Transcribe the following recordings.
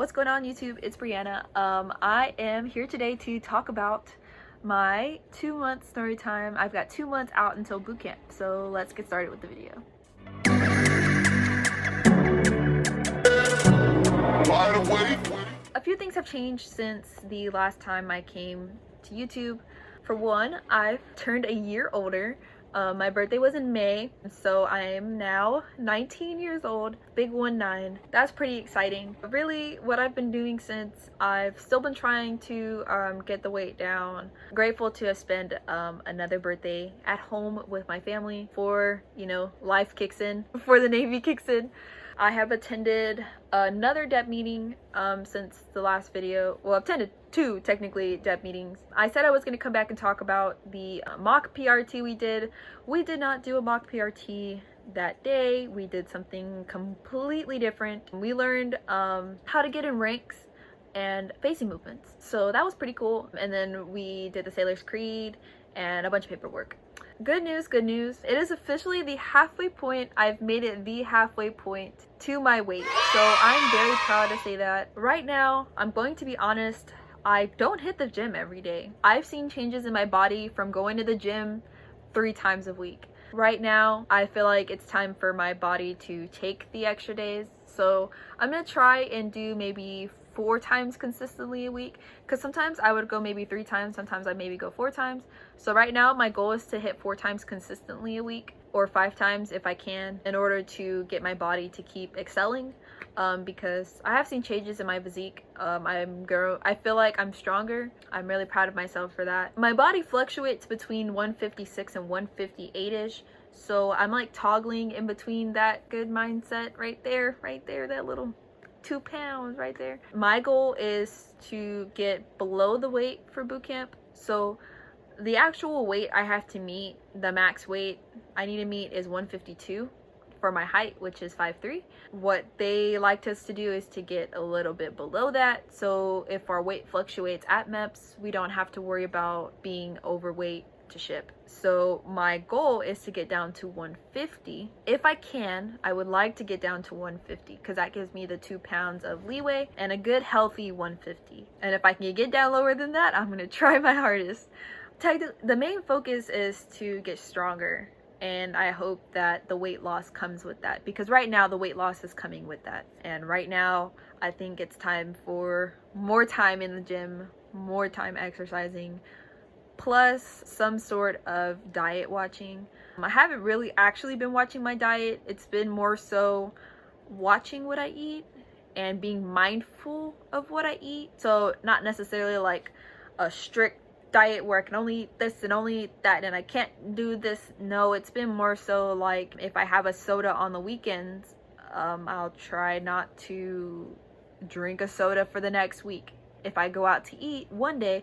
What's going on, YouTube? It's Brianna. I am here today to talk about my 2-month story time. I've got 2 months out until boot camp, so let's get started with the video. A few things have changed since the last time I came to YouTube. For one, I've turned a year older. My birthday was in May, so I am now 19 years old, big 19. That's pretty exciting. Really, what I've been doing since, I've still been trying to get the weight down. Grateful to have spent another birthday at home with my family before, life kicks in, before the Navy kicks in. I have attended another DEP meeting since the last video. Well, I've attended 2 technically DEP meetings. I said I was going to come back and talk about the mock PRT we did. We did not do a mock PRT that day. We did something completely different. We learned how to get in ranks and facing movements. So that was pretty cool. And then we did the Sailor's Creed and a bunch of paperwork. Good news, good news. It is officially the halfway point. I've made it the halfway point to my weight. So I'm very proud to say that. Right now, I'm going to be honest, I don't hit the gym every day. I've seen changes in my body from going to the gym 3 times a week. Right now, I feel like it's time for my body to take the extra days. So I'm gonna try and do maybe 4 times consistently a week, because sometimes I would go maybe 3 times, sometimes I maybe go 4 times. So right now my goal is to hit 4 times consistently a week, or 5 times if I can, in order to get my body to keep excelling, because I have seen changes in my physique. I feel like I'm stronger. I'm really proud of myself for that. My body fluctuates between 156 and 158ish, so I'm like toggling in between that good mindset right there, that little 2 pounds right there. My goal is to get below the weight for boot camp. So the actual weight I have to meet, the max weight I need to meet, is 152 for my height, which is 5'3". What they liked us to do is to get a little bit below that, so if our weight fluctuates at MEPS, we don't have to worry about being overweight to ship. So my goal is to get down to 150. If I can, I would like to get down to 150, because that gives me the 2 pounds of leeway and a good healthy 150. And if I can get down lower than that, I'm gonna try my hardest. The main focus is to get stronger, and I hope that the weight loss comes with that, because right now the weight loss is coming with that. And right now I think it's time for more time in the gym, more time exercising, plus some sort of diet watching. I haven't really actually been watching my diet. It's been more so watching what I eat and being mindful of what I eat. So not necessarily like a strict diet where I can only eat this and only eat that and I can't do this. No, it's been more so like, if I have a soda on the weekends, I'll try not to drink a soda for the next week. If I go out to eat one day,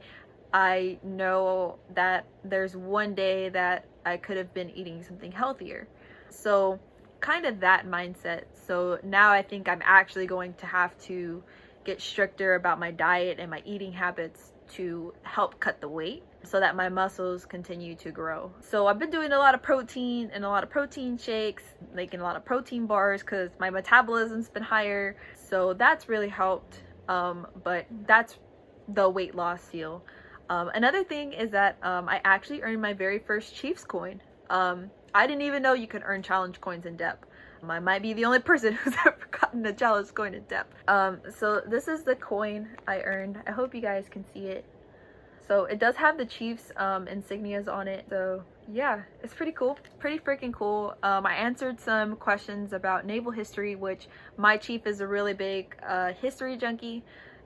I know that there's one day that I could have been eating something healthier. So kind of that mindset. So now I think I'm actually going to have to get stricter about my diet and my eating habits to help cut the weight, so that my muscles continue to grow. So I've been doing a lot of protein and a lot of protein shakes, making a lot of protein bars, because my metabolism's been higher. So that's really helped. But that's the weight loss deal. Another thing is that I actually earned my very first Chiefs coin. I didn't even know you could earn challenge coins in DEP. I might be the only person who's ever gotten a challenge coin in DEP. So this is the coin I earned. I hope you guys can see it. So it does have the Chiefs insignias on it. So yeah, it's pretty cool. Pretty freaking cool. I answered some questions about naval history, which my chief is a really big history junkie.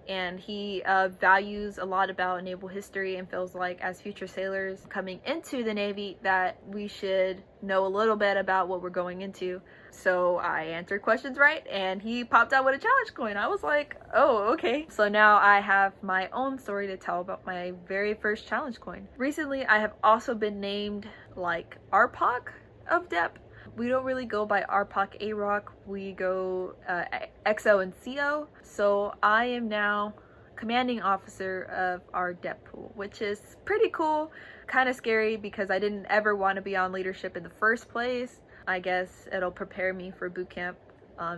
And he values a lot about naval history and feels like, as future sailors coming into the Navy, that we should know a little bit about what we're going into. So I answered questions right, and he popped out with a challenge coin. I was like, oh, okay. So now I have my own story to tell about my very first challenge coin. Recently, I have also been named like RPOC of DEP. We don't really go by RPOC AROC, we go XO and CO. So I am now commanding officer of our DEP pool, which is pretty cool. Kind of scary because I didn't ever want to be on leadership in the first place. I guess it'll prepare me for boot camp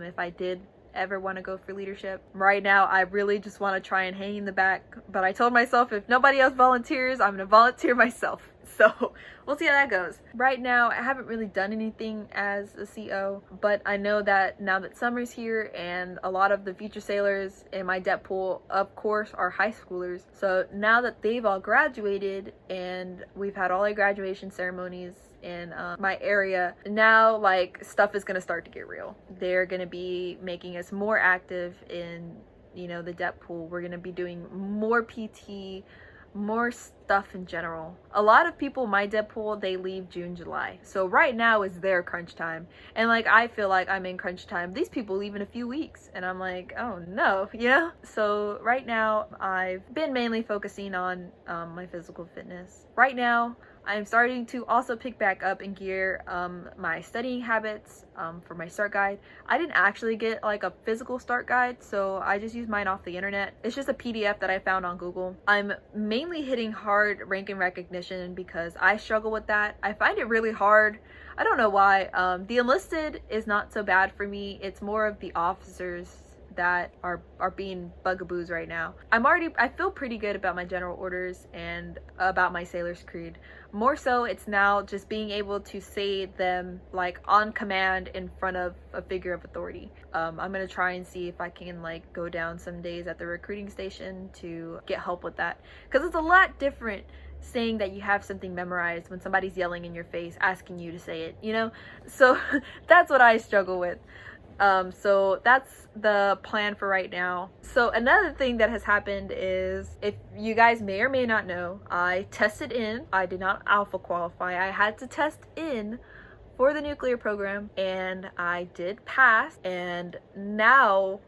if I did ever want to go for leadership. Right now, I really just want to try and hang in the back, but I told myself if nobody else volunteers, I'm gonna volunteer myself. So we'll see how that goes. Right now, I haven't really done anything as a CO, but I know that now that summer's here and a lot of the future sailors in my depth pool, of course, are high schoolers. So now that they've all graduated and we've had all our graduation ceremonies in my area, now like stuff is gonna start to get real. They're gonna be making us more active in, you know, the depth pool. We're gonna be doing more PT, more stuff in general. A lot of people in my depth pool, they leave June, July. So right now is their crunch time. And like, I feel like I'm in crunch time. These people leave in a few weeks. And I'm like, oh no, you know? So right now I've been mainly focusing on my physical fitness. Right now, I'm starting to also pick back up in gear my studying habits for my start guide. I didn't actually get like a physical start guide, so I just used mine off the internet. It's just a PDF that I found on Google. I'm mainly hitting hard rank and recognition because I struggle with that. I find it really hard. I don't know why. The enlisted is not so bad for me. It's more of the officers that are being bugaboos right now. I feel pretty good about my general orders and about my sailor's creed. More so, it's now just being able to say them like on command in front of a figure of authority. I'm gonna try and see if I can like go down some days at the recruiting station to get help with that, because it's a lot different saying that you have something memorized when somebody's yelling in your face asking you to say it, you know? So that's what I struggle with. So that's the plan for right now. So another thing that has happened is, if you guys may or may not know, I tested in. I did not alpha qualify. I had to test in for the nuclear program and I did pass, and now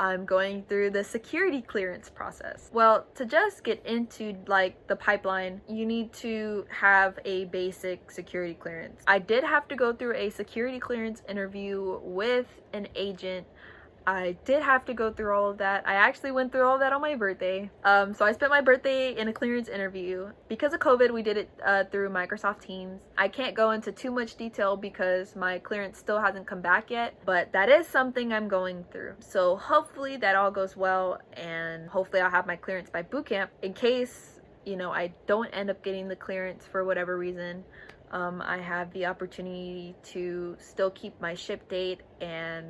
I'm going through the security clearance process. Well, to just get into like the pipeline, you need to have a basic security clearance. I did have to go through a security clearance interview with an agent. I did have to go through all of that. I actually went through all of that on my birthday. So I spent my birthday in a clearance interview. Because of COVID, we did it through Microsoft Teams. I can't go into too much detail because my clearance still hasn't come back yet, but that is something I'm going through. So hopefully that all goes well, and hopefully I'll have my clearance by boot camp. In case, you know, I don't end up getting the clearance for whatever reason, I have the opportunity to still keep my ship date and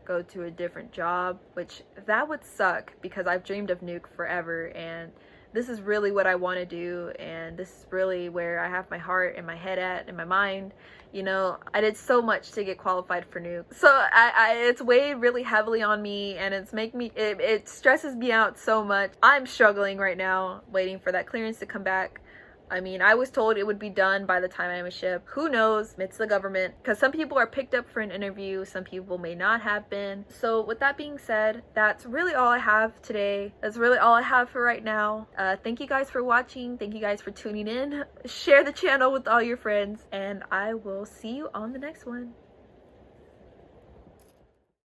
go to a different job, which that would suck because I've dreamed of nuke forever, and this is really what I want to do, and this is really where I have my heart and my head at and my mind. You know, I did so much to get qualified for nuke, so it's weighed really heavily on me, and it stresses me out so much. I'm struggling right now waiting for that clearance to come back. I mean, I was told it would be done by the time I'm a ship. Who knows? It's the government. Because some people are picked up for an interview, some people may not have been. So with that being said, that's really all I have today. That's really all I have for right now. Thank you guys for watching. Thank you guys for tuning in. Share the channel with all your friends. And I will see you on the next one.